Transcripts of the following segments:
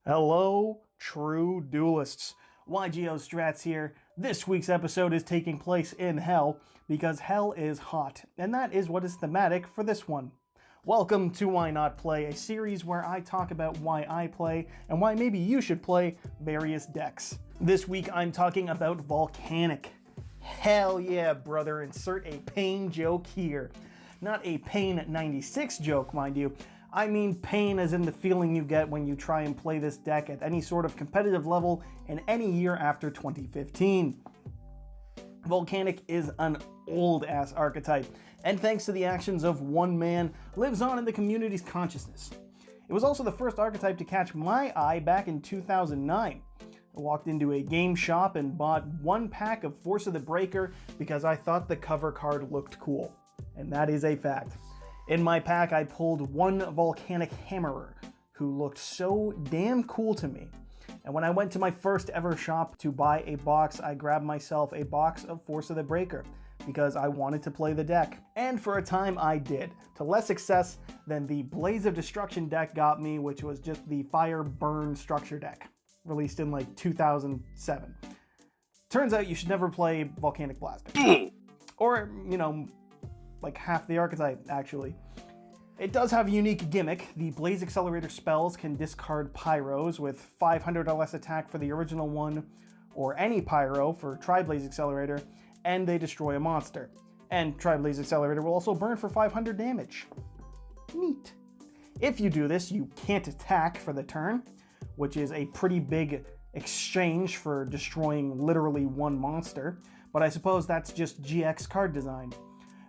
Hello, true duelists. YGO Strats here. This week's episode is taking place in Hell because Hell is hot, and that is what is thematic for this one. Welcome to Why Not Play, a series where I talk about why I play and why maybe you should play various decks. This week I'm talking about Volcanic. Hell yeah, brother, insert a pain joke here. Not a pain 96 joke, mind you. I mean pain as in the feeling you get when you try and play this deck at any sort of competitive level in any year after 2015. Volcanic is an old-ass archetype, and thanks to the actions of one man, lives on in the community's consciousness. It was also the first archetype to catch my eye back in 2009. I walked into a game shop and bought one pack of Force of the Breaker because I thought the cover card looked cool, and that is a fact. In my pack, I pulled one Volcanic Hammerer, who looked so damn cool to me. And when I went to my first ever shop to buy a box, I grabbed myself a box of Force of the Breaker, because I wanted to play the deck. And for a time I did, to less success than the Blaze of Destruction deck got me, which was just the Fire Burn structure deck, released in like 2007. Turns out you should never play Volcanic Blaster. Or, you know, like half the archetype, actually. It does have a unique gimmick. The Blaze Accelerator spells can discard Pyros with 500 or less attack for the original one, or any Pyro for Tri-Blaze Accelerator, and they destroy a monster. And Tri-Blaze Accelerator will also burn for 500 damage. Neat. If you do this, you can't attack for the turn, which is a pretty big exchange for destroying literally one monster, but I suppose that's just GX card design.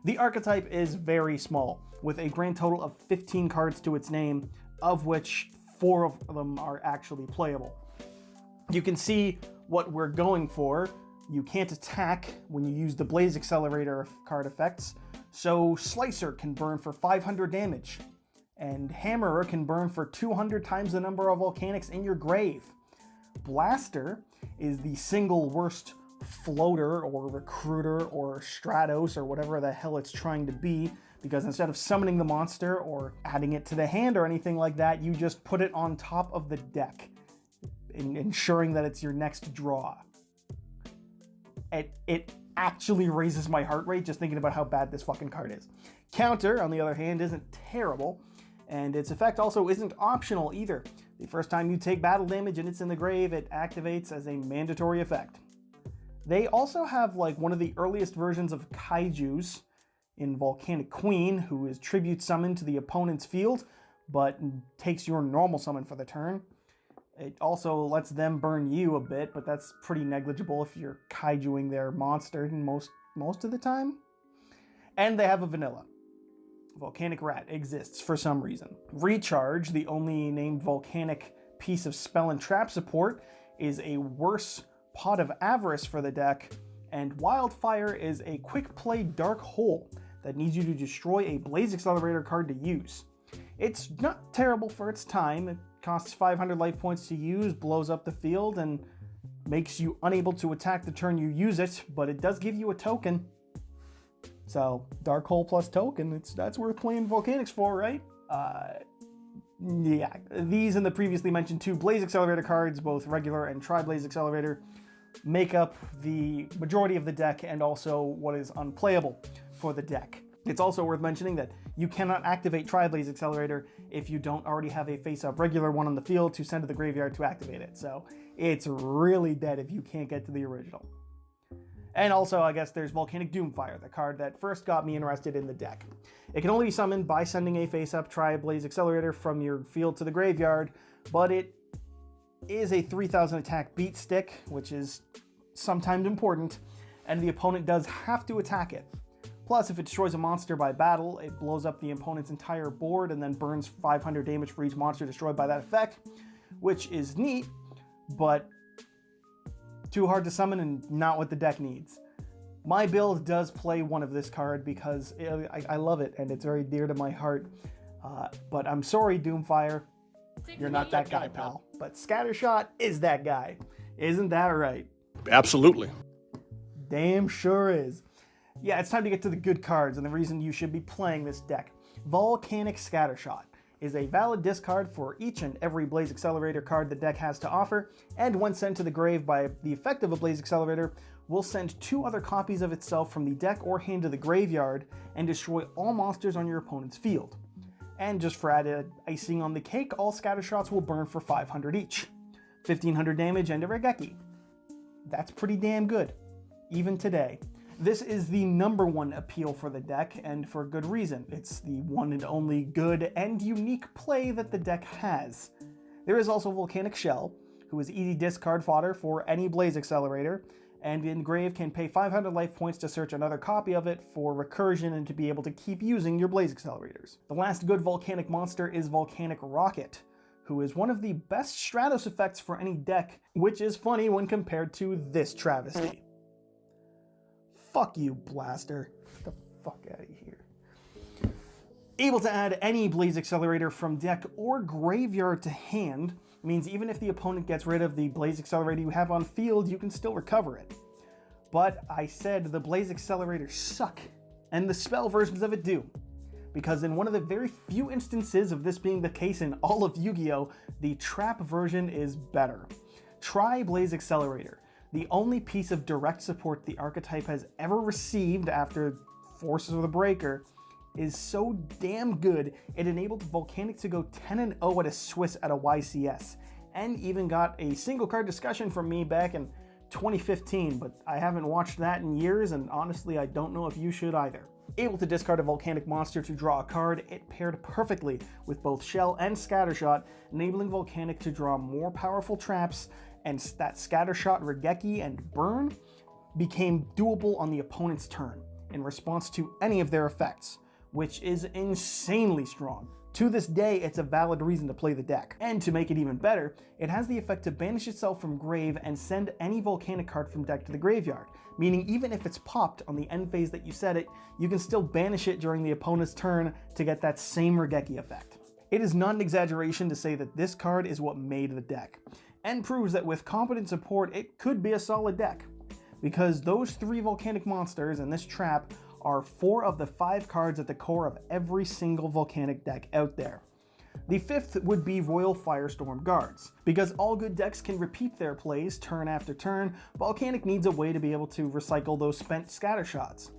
The archetype is very small, with a grand total of 15 cards to its name, of which 4 of them are actually playable. You can see what we're going for. You can't attack when you use the Blaze Accelerator card effects, so Slicer can burn for 500 damage, and Hammerer can burn for 200 times the number of Volcanics in your grave. Blaster is the single worst floater or recruiter or Stratos or whatever the hell it's trying to be, because instead of summoning the monster or adding it to the hand or anything like that, you just put it on top of the deck, ensuring that it's your next draw. It actually raises my heart rate just thinking about how bad this fucking card is. Counter, on the other hand, isn't terrible, and its effect also isn't optional either. The first time you take battle damage and it's in the grave, it activates as a mandatory effect. They also have like one of the earliest versions of Kaijus in Volcanic Queen, who is tribute summoned to the opponent's field, but takes your normal summon for the turn. It also lets them burn you a bit, but that's pretty negligible if you're Kaijuing their monster most of the time. And they have a vanilla. Volcanic Rat exists for some reason. Recharge, the only named Volcanic piece of spell and trap support, is a worse Pot of Avarice for the deck, and Wildfire is a quick play Dark Hole that needs you to destroy a Blaze Accelerator card to use. It's not terrible for its time. It costs 500 life points to use, blows up the field, and makes you unable to attack the turn you use it, but it does give you a token. So, Dark Hole plus token, that's worth playing Volcanics for, right? Yeah, these and the previously mentioned 2 Blaze Accelerator cards, both regular and Tri-Blaze Accelerator, make up the majority of the deck and also what is unplayable for the deck. It's also worth mentioning that you cannot activate Tri-Blaze Accelerator if you don't already have a face-up regular one on the field to send to the graveyard to activate it. So it's really dead if you can't get to the original. And also, I guess there's Volcanic Doomfire, the card that first got me interested in the deck. It can only be summoned by sending a face-up Tri-Blaze Accelerator from your field to the graveyard, but it is a 3000 attack beat stick, which is sometimes important, and the opponent does have to attack it. Plus, if it destroys a monster by battle, it blows up the opponent's entire board and then burns 500 damage for each monster destroyed by that effect, which is neat, but too hard to summon and not what the deck needs. My build does play one of this card because I love it and it's very dear to my heart, but I'm sorry, Doomfire. You're not that guy, pal. But Scattershot is that guy. Isn't that right? Absolutely. Damn sure is. Yeah, it's time to get to the good cards and the reason you should be playing this deck. Volcanic Scattershot. is a valid discard for each and every Blaze Accelerator card the deck has to offer, and when sent to the grave by the effect of a Blaze Accelerator, will send 2 other copies of itself from the deck or hand to the graveyard and destroy all monsters on your opponent's field. And just for added icing on the cake, all Scattershots will burn for 500 each. 1500 damage and a Regeki. That's pretty damn good, even today. This is the #1 appeal for the deck, and for good reason. It's the one and only good and unique play that the deck has. There is also Volcanic Shell, who is easy discard fodder for any Blaze Accelerator, and in grave can pay 500 life points to search another copy of it for recursion and to be able to keep using your Blaze Accelerators. The last good Volcanic monster is Volcanic Rocket, who is one of the best Stratos effects for any deck, which is funny when compared to this travesty. Fuck you, Blaster. Get the fuck out of here. Able to add any Blaze Accelerator from deck or graveyard to hand means even if the opponent gets rid of the Blaze Accelerator you have on field, you can still recover it. But I said the Blaze Accelerators suck, and the spell versions of it do. Because in one of the very few instances of this being the case in all of Yu-Gi-Oh!, the trap version is better. Try Blaze Accelerator. The only piece of direct support the archetype has ever received after Forces of the Breaker is so damn good, it enabled Volcanic to go 10-0 at a Swiss at a YCS, and even got a single card discussion from me back in 2015, but I haven't watched that in years, and honestly I don't know if you should either. Able to discard a Volcanic monster to draw a card, it paired perfectly with both Shell and Scattershot, enabling Volcanic to draw more powerful traps, and that Scattershot, Regeki, and Burn became doable on the opponent's turn in response to any of their effects, which is insanely strong. To this day, it's a valid reason to play the deck. And to make it even better, it has the effect to banish itself from grave and send any Volcanic card from deck to the graveyard, meaning even if it's popped on the end phase that you set it, you can still banish it during the opponent's turn to get that same Regeki effect. It is not an exaggeration to say that this card is what made the deck, and proves that with competent support, it could be a solid deck. Because those 3 Volcanic monsters and this trap are 4 of the 5 cards at the core of every single Volcanic deck out there. The 5th would be Royal Firestorm Guards. Because all good decks can repeat their plays turn after turn, Volcanic needs a way to be able to recycle those spent Scattershots.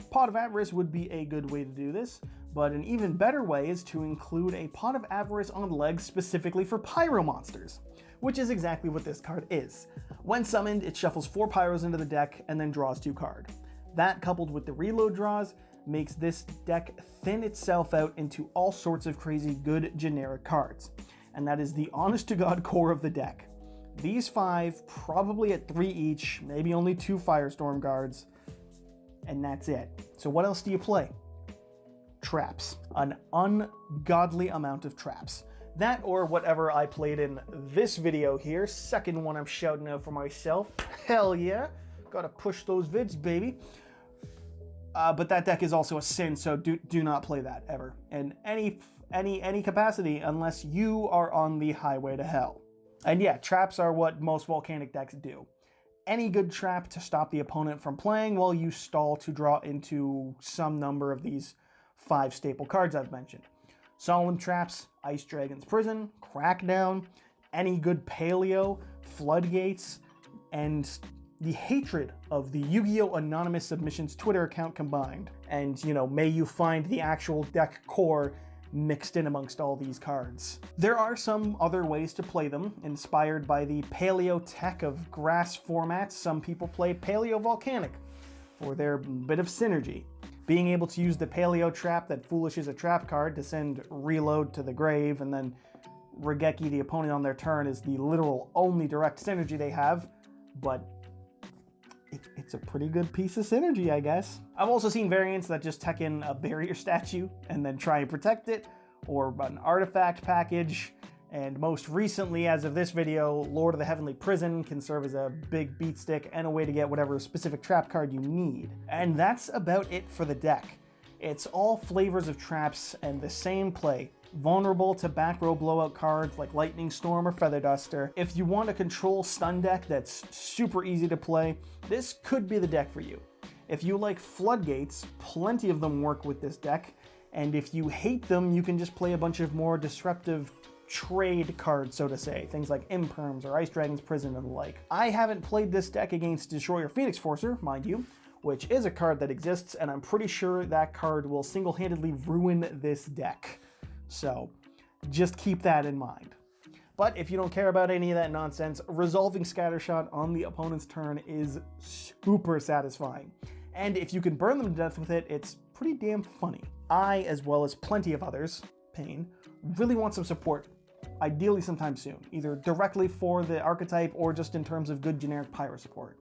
Pot of Avarice would be a good way to do this, but an even better way is to include a Pot of Avarice on legs specifically for Pyro monsters, which is exactly what this card is. When summoned, it shuffles 4 Pyros into the deck and then draws 2 cards. That, coupled with the reload draws, makes this deck thin itself out into all sorts of crazy good generic cards. And that is the honest-to-God core of the deck. These 5, probably at 3 each, maybe only 2 Firestorm Guards, and that's it. So what else do you play? Traps. An ungodly amount of traps. That or whatever I played in this video here, second one I'm shouting out for myself. Hell yeah, gotta push those vids, baby. But that deck is also a sin, so do not play that ever in any capacity unless you are on the highway to hell. And yeah, traps are what most Volcanic decks do. Any good trap to stop the opponent from playing while you stall to draw into some number of these 5 staple cards I've mentioned. Solemn traps, Ice Dragon's Prison, Crackdown, any good Paleo, Floodgates, and the hatred of the Yu-Gi-Oh! Anonymous Submissions Twitter account combined. And, you know, may you find the actual deck core mixed in amongst all these cards. There are some other ways to play them, inspired by the Paleo tech of grass formats. Some people play Paleo Volcanic for their bit of synergy. Being able to use the Paleo trap that Foolish is a trap card to send reload to the grave and then Regeki the opponent on their turn is the literal only direct synergy they have, but it's a pretty good piece of synergy, I guess. I've also seen variants that just tech in a barrier statue and then try and protect it, or an artifact package, and most recently, as of this video, Lord of the Heavenly Prison can serve as a big beat stick and a way to get whatever specific trap card you need. And that's about it for the deck. It's all flavors of traps and the same play. Vulnerable to back row blowout cards like Lightning Storm or Feather Duster. If you want a control stun deck that's super easy to play, this could be the deck for you. If you like Floodgates, plenty of them work with this deck, And if you hate them, you can just play a bunch of more disruptive trade cards, so to say. Things like Imperms or Ice Dragon's Prison and the like. I haven't played this deck against Destroyer Phoenix Forcer, mind you, which is a card that exists, and I'm pretty sure that card will single-handedly ruin this deck. So just keep that in mind. But if you don't care about any of that nonsense, resolving Scattershot on the opponent's turn is super satisfying. And if you can burn them to death with it, it's pretty damn funny. I, as well as plenty of others, Pain, really want some support, ideally sometime soon, either directly for the archetype or just in terms of good generic Pyro support.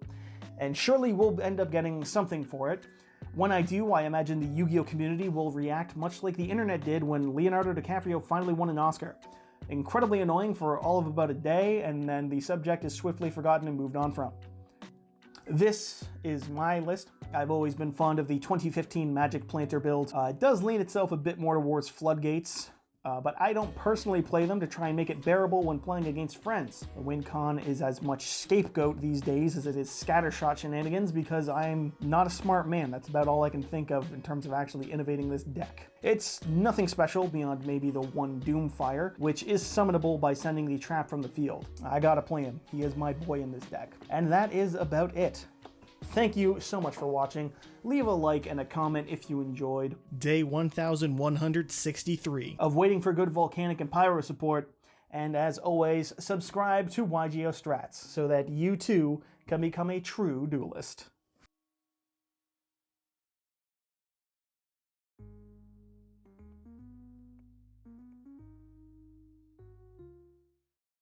And surely we'll end up getting something for it. When I do, I imagine the Yu-Gi-Oh! Community will react much like the internet did when Leonardo DiCaprio finally won an Oscar. Incredibly annoying for all of about a day, and then the subject is swiftly forgotten and moved on from. This is my list. I've always been fond of the 2015 Magic Planter build. It does lean itself a bit more towards Floodgates, but I don't personally play them to try and make it bearable when playing against friends. The win con is as much scapegoat these days as it is scattershot shenanigans because I'm not a smart man. That's about all I can think of in terms of actually innovating this deck. It's nothing special beyond maybe the one Doomfire, which is summonable by sending the trap from the field. I gotta play him. He is my boy in this deck. And that is about it. Thank you so much for watching. Leave a like and a comment if you enjoyed day 1163 of waiting for good Volcanic and Pyro support. And as always, subscribe to YGO Strats so that you too can become a true duelist.